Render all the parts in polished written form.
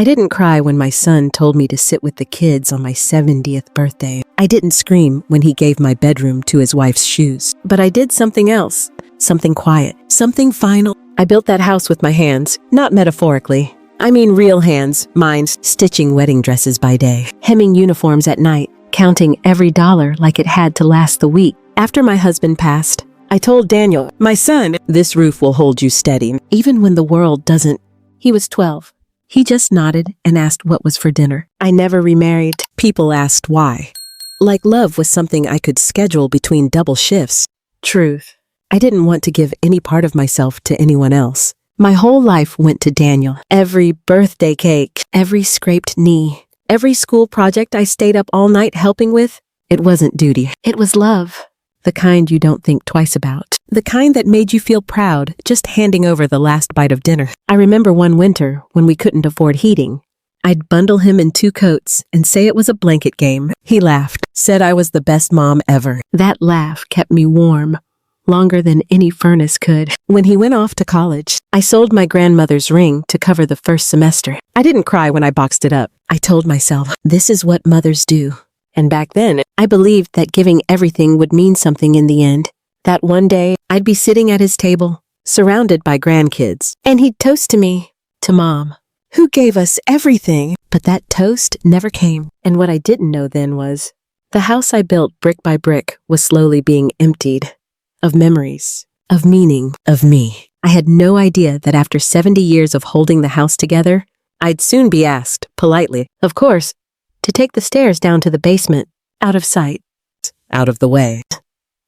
I didn't cry when my son told me to sit with the kids on my 70th birthday. I didn't scream when he gave my bedroom to his wife's shoes. But I did something else. Something quiet. Something final. I built that house with my hands, not metaphorically. I mean real hands, mine, stitching wedding dresses by day, hemming uniforms at night, counting every dollar like it had to last the week. After my husband passed, I told Daniel, my son, this roof will hold you steady, even when the world doesn't. He was 12. He just nodded and asked what was for dinner. I never remarried. People asked why. Like love was something I could schedule between double shifts. Truth. I didn't want to give any part of myself to anyone else. My whole life went to Daniel. Every birthday cake, every scraped knee, every school project I stayed up all night helping with, it wasn't duty. It was love. The kind you don't think twice about. The kind that made you feel proud just handing over the last bite of dinner. I remember one winter when we couldn't afford heating. I'd bundle him in 2 coats and say it was a blanket game. He laughed, said I was the best mom ever. That laugh kept me warm, longer than any furnace could. When he went off to college, I sold my grandmother's ring to cover the first semester. I didn't cry when I boxed it up. I told myself, this is what mothers do. And back then, I believed that giving everything would mean something in the end. That one day, I'd be sitting at his table, surrounded by grandkids, and he'd toast to me, to Mom, who gave us everything. But that toast never came. And what I didn't know then was, the house I built brick by brick was slowly being emptied of memories, of meaning, of me. I had no idea that after 70 years of holding the house together, I'd soon be asked, politely, of course, to take the stairs down to the basement, out of sight, out of the way,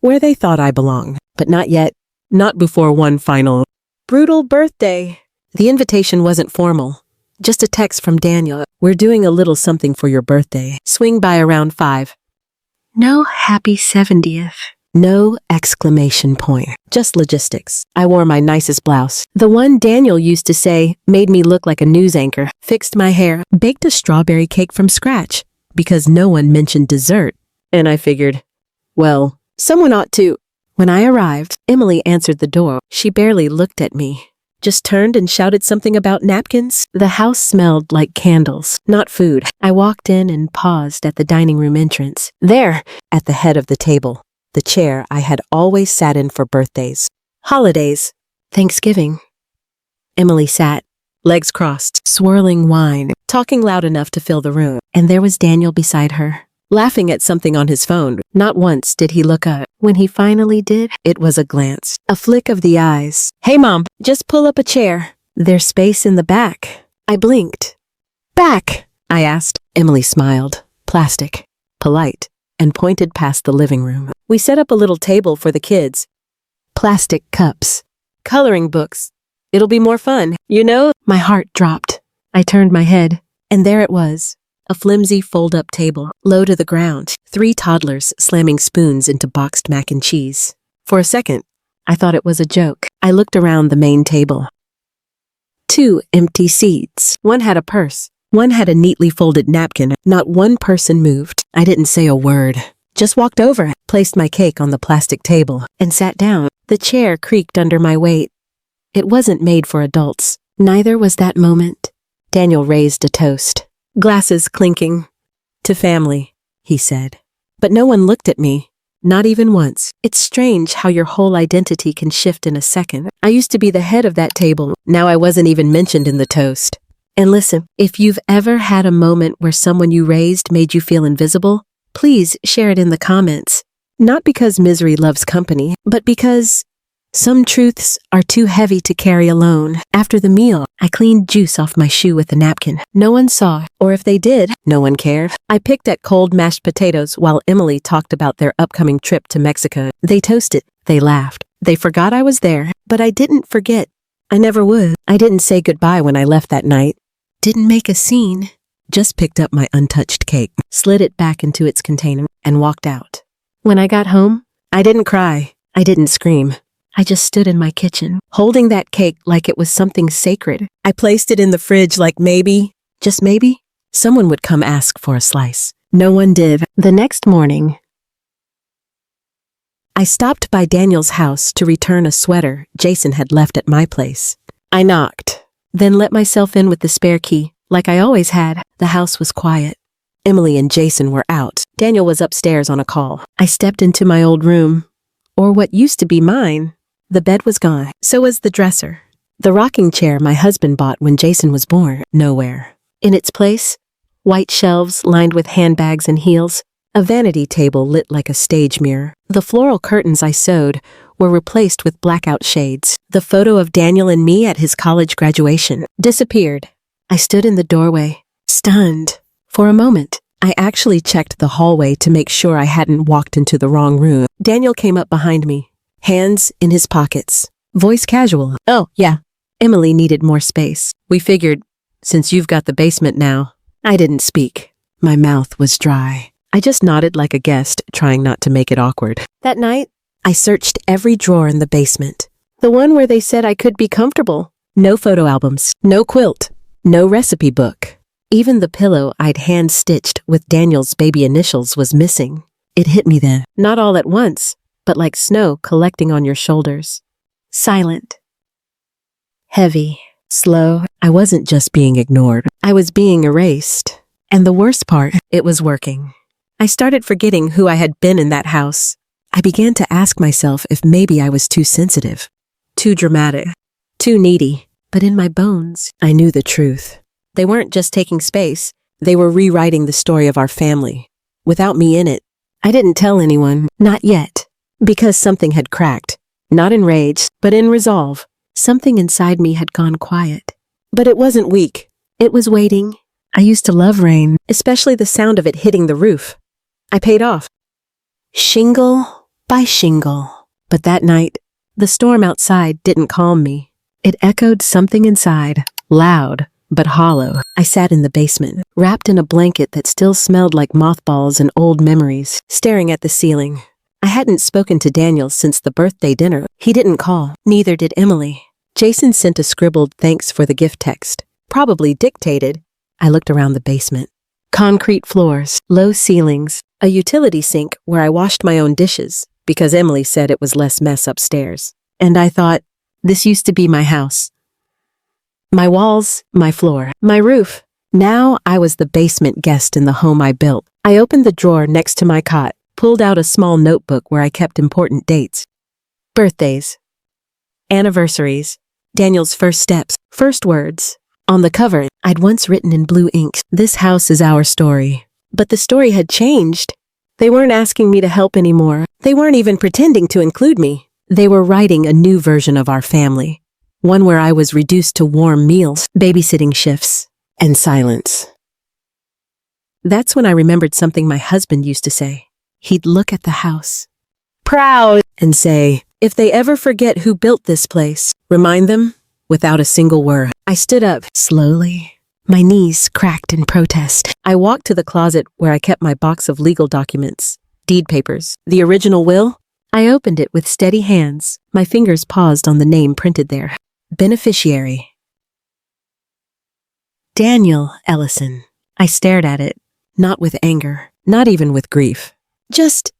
where they thought I belonged. But not yet, not before one final, brutal birthday. The invitation wasn't formal, just a text from Daniel. We're doing a little something for your birthday. Swing by around 5. No happy 70th. No exclamation point, just logistics. I wore my nicest blouse, the one Daniel used to say made me look like a news anchor, fixed my hair, baked a strawberry cake from scratch, because no one mentioned dessert. And I figured, well, someone ought to. When I arrived, Emily answered the door. She barely looked at me, just turned and shouted something about napkins. The house smelled like candles, not food. I walked in and paused at the dining room entrance. There, at the head of the table, the chair I had always sat in for birthdays, holidays, Thanksgiving. Emily sat, legs crossed, swirling wine, talking loud enough to fill the room. And there was Daniel beside her, laughing at something on his phone. Not once did he look up. When he finally did, it was a glance, a flick of the eyes. Hey, Mom, just pull up a chair. There's space in the back. I blinked. Back, I asked. Emily smiled, plastic, polite, and pointed past the living room. We set up a little table for the kids. Plastic cups, coloring books. It'll be more fun, you know? My heart dropped. I turned my head, and there it was. A flimsy fold-up table, low to the ground. 3 toddlers slamming spoons into boxed mac and cheese. For a second, I thought it was a joke. I looked around the main table. 2 empty seats. One had a purse. One had a neatly folded napkin. Not one person moved. I didn't say a word. Just walked over, placed my cake on the plastic table, and sat down. The chair creaked under my weight. It wasn't made for adults. Neither was that moment. Daniel raised a toast. Glasses clinking. To family, he said. But no one looked at me. Not even once. It's strange how your whole identity can shift in a second. I used to be the head of that table. Now I wasn't even mentioned in the toast. And listen, if you've ever had a moment where someone you raised made you feel invisible, please share it in the comments. Not because misery loves company, but because some truths are too heavy to carry alone. After the meal, I cleaned juice off my shoe with a napkin. No one saw, or if they did, no one cared. I picked at cold mashed potatoes while Emily talked about their upcoming trip to Mexico. They toasted. They laughed. They forgot I was there, but I didn't forget. I never would. I didn't say goodbye when I left that night. Didn't make a scene. Just picked up my untouched cake, slid it back into its container, and walked out. When I got home, I didn't cry. I didn't scream. I just stood in my kitchen, holding that cake like it was something sacred. I placed it in the fridge like maybe, just maybe, someone would come ask for a slice. No one did. The next morning, I stopped by Daniel's house to return a sweater Jason had left at my place. I knocked, then let myself in with the spare key, like I always had. The house was quiet. Emily and Jason were out. Daniel was upstairs on a call. I stepped into my old room, or what used to be mine. The bed was gone. So was the dresser. The rocking chair my husband bought when Jason was born. Nowhere. In its place, white shelves lined with handbags and heels, a vanity table lit like a stage mirror. The floral curtains I sewed were replaced with blackout shades. The photo of Daniel and me at his college graduation disappeared. I stood in the doorway, stunned. For a moment, I actually checked the hallway to make sure I hadn't walked into the wrong room. Daniel came up behind me, hands in his pockets, voice casual. "Oh, yeah. Emily needed more space. We figured, since you've got the basement now." I didn't speak. My mouth was dry. I just nodded like a guest, trying not to make it awkward. That night, I searched every drawer in the basement. The one where they said I could be comfortable. No photo albums, no quilt, no recipe book. Even the pillow I'd hand-stitched with Daniel's baby initials was missing. It hit me then. Not all at once, but like snow collecting on your shoulders. Silent. Heavy. Slow. I wasn't just being ignored. I was being erased. And the worst part, it was working. I started forgetting who I had been in that house. I began to ask myself if maybe I was too sensitive, too dramatic, too needy. But in my bones, I knew the truth. They weren't just taking space. They were rewriting the story of our family. Without me in it, I didn't tell anyone, not yet, because something had cracked. Not in rage, but in resolve. Something inside me had gone quiet. But it wasn't weak. It was waiting. I used to love rain, especially the sound of it hitting the roof. I paid off, shingle by shingle. But that night, the storm outside didn't calm me. It echoed something inside, loud but hollow. I sat in the basement, wrapped in a blanket that still smelled like mothballs and old memories, staring at the ceiling. I hadn't spoken to Daniel since the birthday dinner. He didn't call. Neither did Emily. Jason sent a scribbled thanks for the gift text, probably dictated. I looked around the basement. Concrete floors, low ceilings, a utility sink where I washed my own dishes because Emily said it was less mess upstairs. And I thought, this used to be my house. My walls, my floor, my roof. Now I was the basement guest in the home I built. I opened the drawer next to my cot, pulled out a small notebook where I kept important dates. Birthdays. Anniversaries. Daniel's first steps. First words. On the cover, I'd once written in blue ink, "This house is our story." But the story had changed. They weren't asking me to help anymore. They weren't even pretending to include me. They were writing a new version of our family. One where I was reduced to warm meals, babysitting shifts, and silence. That's when I remembered something my husband used to say. He'd look at the house, proud, and say, "If they ever forget who built this place, remind them," without a single word. I stood up, slowly. My knees cracked in protest. I walked to the closet where I kept my box of legal documents, deed papers, the original will. I opened it with steady hands. My fingers paused on the name printed there. Beneficiary. Daniel Ellison. I stared at it, not with anger, not even with grief. Just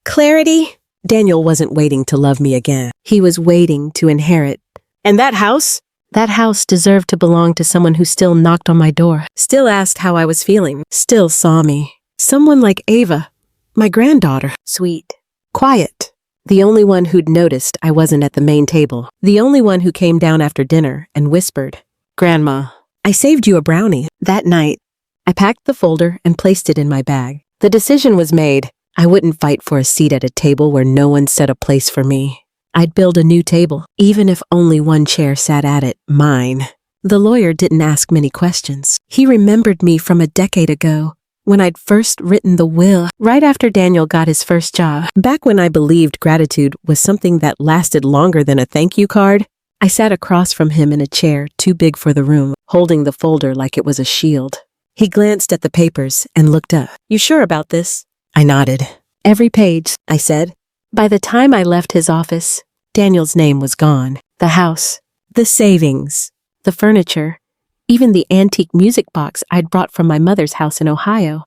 clarity. Daniel wasn't waiting to love me again. He was waiting to inherit. And that house? That house deserved to belong to someone who still knocked on my door, still asked how I was feeling, still saw me. Someone like Ava, my granddaughter. Sweet. Quiet. The only one who'd noticed I wasn't at the main table. The only one who came down after dinner and whispered, "Grandma, I saved you a brownie." That night, I packed the folder and placed it in my bag. The decision was made. I wouldn't fight for a seat at a table where no one set a place for me. I'd build a new table, even if only one chair sat at it, mine. The lawyer didn't ask many questions. He remembered me from a decade ago, when I'd first written the will, right after Daniel got his first job. Back when I believed gratitude was something that lasted longer than a thank you card, I sat across from him in a chair too big for the room, holding the folder like it was a shield. He glanced at the papers and looked up. "You sure about this?" I nodded. "Every page," I said. By the time I left his office, Daniel's name was gone. The house, the savings, the furniture, even the antique music box I'd brought from my mother's house in Ohio,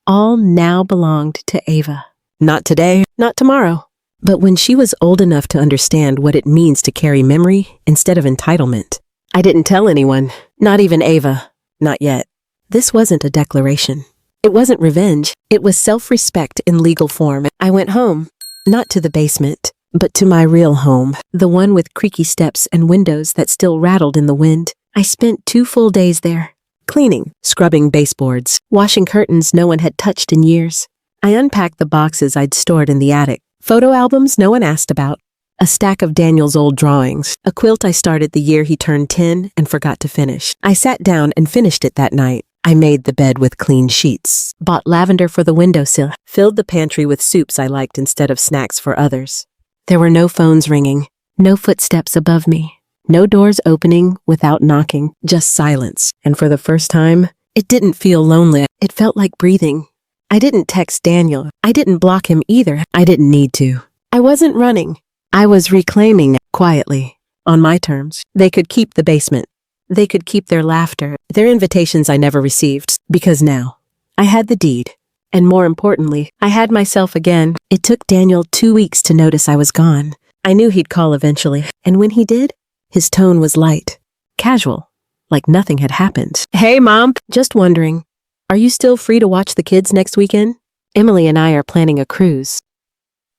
all now belonged to Ava. Not today, not tomorrow. But when she was old enough to understand what it means to carry memory instead of entitlement, I didn't tell anyone, not even Ava. Not yet. This wasn't a declaration. It wasn't revenge. It was self-respect in legal form. I went home, not to the basement, but to my real home, the one with creaky steps and windows that still rattled in the wind. I spent 2 full days there, cleaning, scrubbing baseboards, washing curtains no one had touched in years. I unpacked the boxes I'd stored in the attic, photo albums no one asked about, a stack of Daniel's old drawings, a quilt I started the year he turned 10 and forgot to finish. I sat down and finished it that night. I made the bed with clean sheets, bought lavender for the windowsill, filled the pantry with soups I liked instead of snacks for others. There were no phones ringing, no footsteps above me, no doors opening without knocking, just silence. And for the first time, it didn't feel lonely. It felt like breathing. I didn't text Daniel. I didn't block him either. I didn't need to. I wasn't running. I was reclaiming quietly, on my terms. They could keep the basement. They could keep their laughter, their invitations I never received, because now I had the deed. And more importantly, I had myself again. It took Daniel 2 weeks to notice I was gone. I knew he'd call eventually, and when he did, his tone was light, casual, like nothing had happened. Hey, Mom, just wondering, are you still free to watch the kids next weekend? Emily and I are planning a cruise.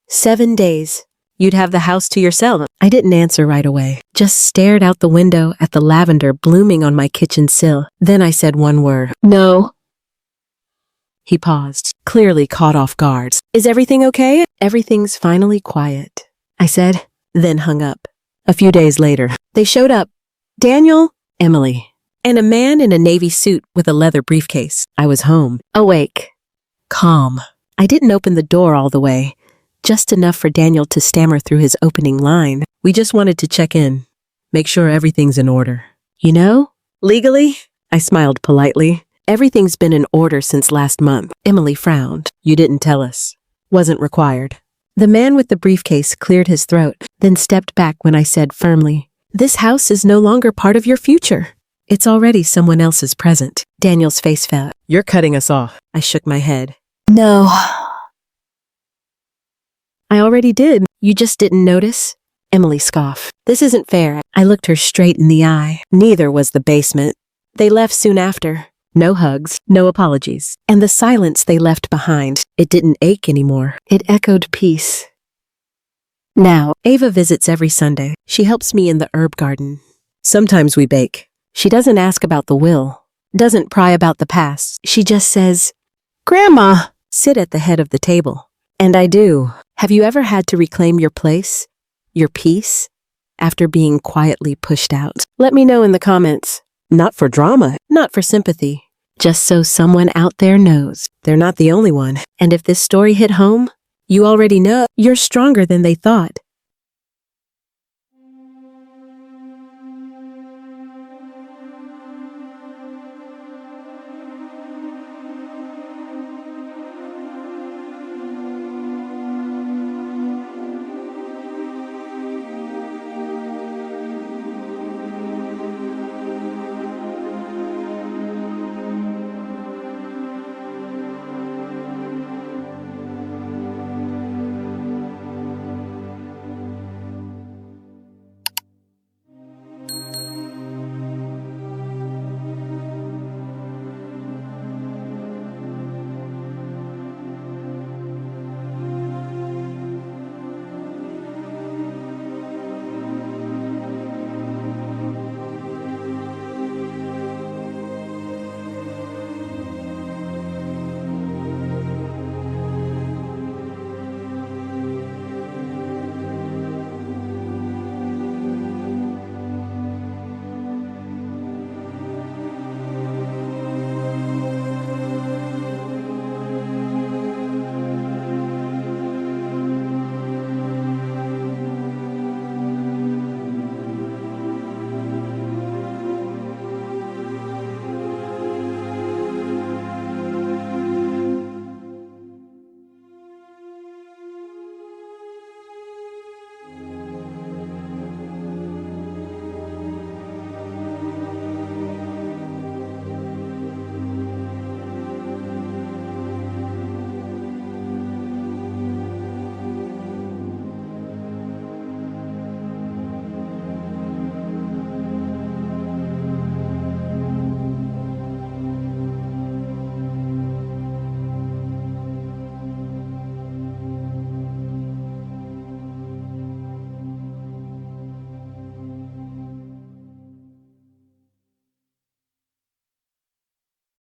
7 days. You'd have the house to yourself. I didn't answer right away, just stared out the window at the lavender blooming on my kitchen sill. Then I said one word. No. He paused, clearly caught off guard. Is everything okay? Everything's finally quiet, I said, then hung up. A few days later, they showed up. Daniel, Emily, and a man in a navy suit with a leather briefcase. I was home, awake, calm. I didn't open the door all the way. Just enough for Daniel to stammer through his opening line. We just wanted to check in, make sure everything's in order. You know, legally, I smiled politely. Everything's been in order since last month. Emily frowned. You didn't tell us. Wasn't required. The man with the briefcase cleared his throat, then stepped back when I said firmly, this house is no longer part of your future. It's already someone else's present. Daniel's face fell. You're cutting us off. I shook my head. No. I already did. You just didn't notice? Emily scoffed. This isn't fair. I looked her straight in the eye. Neither was the basement. They left soon after. No hugs, no apologies. And the silence they left behind, it didn't ache anymore. It echoed peace. Now, Ava visits every Sunday. She helps me in the herb garden. Sometimes we bake. She doesn't ask about the will, doesn't pry about the past. She just says, Grandma, sit at the head of the table. And I do. Have you ever had to reclaim your place, your peace, after being quietly pushed out? Let me know in the comments. Not for drama, not for sympathy. Just so someone out there knows they're not the only one. And if this story hit home, you already know you're stronger than they thought.